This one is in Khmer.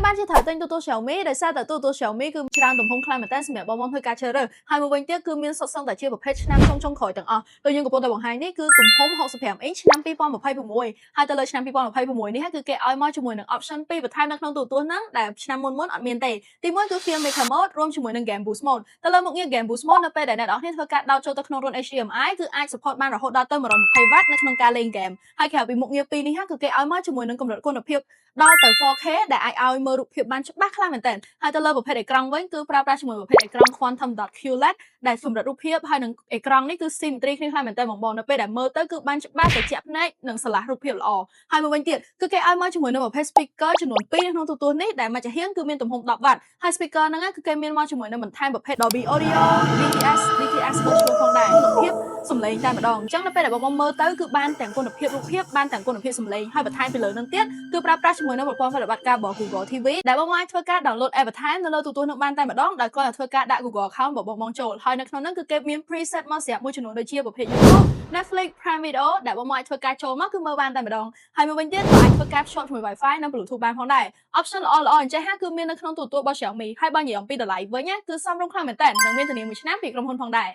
បានជាត្រូវទិញទូរទស្សន៍ Xiaomi ដោយសារតែទូរទស្សន៍ Xiaomi គឺច្រើនទំហំខ្លាំងមែនតើសម្រាប់បងធ្វើការជ្រើសរើសហើយមួយវិញទៀតគឺមានសុទ្ធសឹងតែជាប្រភេទឆ្នាំចុងក្រោយទាំងអស់ដូចយើងកំពុងតែបង្ហាញនេះគឺទំហំ65 inch ឆ្នាំ2026ហើយទៅលើឆ្នាំ2026នេះគឺគេឲ្យមកជាមួយនឹង option ពីរបន្ថែមនៅក្នុងទូរទស្សន៍ហ្នឹងដែលឆ្នាំមុនអត់មានទេទីមួយគឺ Film Maker Mode រួមជាមួយនឹង Game Boost Mode ទៅលើមុខងារ Game Boost Mode នៅពេលដែលអ្នកនរគ្នាធ្វើការដោតចូលទៅក្នុងរន្ធ HDMI គឺអាច support បានរហូតដល់ទៅ 120W នៅក្នុងការលេង game ហើយក្រៅពីមុខងារពីរនេះគឺគេឲ្យមកជាមួយនឹងកម្រិតគុណភាពដល់ទៅ 4K ដែលអាចឲ្យមើលរូបភាពបានច្បាស់ខ្លាំងមែនទែនហើយទៅលើប្រភេទអេក្រង់វិញគឺប្រើប្រាស់ជាមួយប្រភេទអេក្រង់ Quantum Dot QLED ដែលកម្រិតរូបភាពហើយនឹងអេក្រង់នេះគឺ symmetry គ្នាខ្លាំងមែនទែនបងនៅពេលដែលមើលទៅគឺបានច្បាស់ត្រជាក់ភ្នែកនិងស្រឡះរូបភាពល្អហើយមួយវិញទៀតគឺគេឲ្យមកជាមួយនឹងប្រភេទ speaker ចំនួន2នៅក្នុងទូរទស្សន៍នេះដែលមកចាហៀងគឺមានទំហំ 10W ហើយ speaker ហ្នឹងគឺគេមានមកជាមួយនឹងបន្ថែមប្រភេទ Dolby Audio DTS ក៏ឆ្លុះផងដែរគុណភាពសំឡេងតែម្ដងអញ្ចឹងនៅពេលដែលបងមើលទៅគឺបានទាំងគុណភាពរូបភាពបានទាំងគុណភាពសំឡេងហើយបន្ថែមពីលើនឹងទៀតគឺប្រើប្រាស់ជាមួយនឹងប្រព័ន្ធប្រតិបត្តិការរបស់ Google TV ដែលបងអាចធ្វើការ download app បន្ថែមនៅលើទូរទស្សន៍នឹងបានតែម្ដងដោយគ្រាន់តែធ្វើការដាក់ Google account របស់បងចូលហើយនៅក្នុងហ្នឹងគឺគេមាន preset មកសម្រាប់មួយចំនួនដូចជាប្រភេទ YouTube Netflix Prime Video ដែលបងអាចធ្វើការចូលមកគឺមើលបានតែម្ដងហើយមួយវិញទៀតក៏អាចធ្វើការភ្ជាប់ជាមួយ Wi-Fi និង Bluetooth បានផងដែរ option ល្អអញ្ចឹងគឺមាននៅក្នុងទូរទស្សន៍របស់ Xiaomi ហើយបើនិយាយអំពីតម្លៃវិញគឺសមរម្យខ្លាំងមែនតើនិងមានធានា1ឆ្នាំពីក្រុមហ៊ុនផងដែរ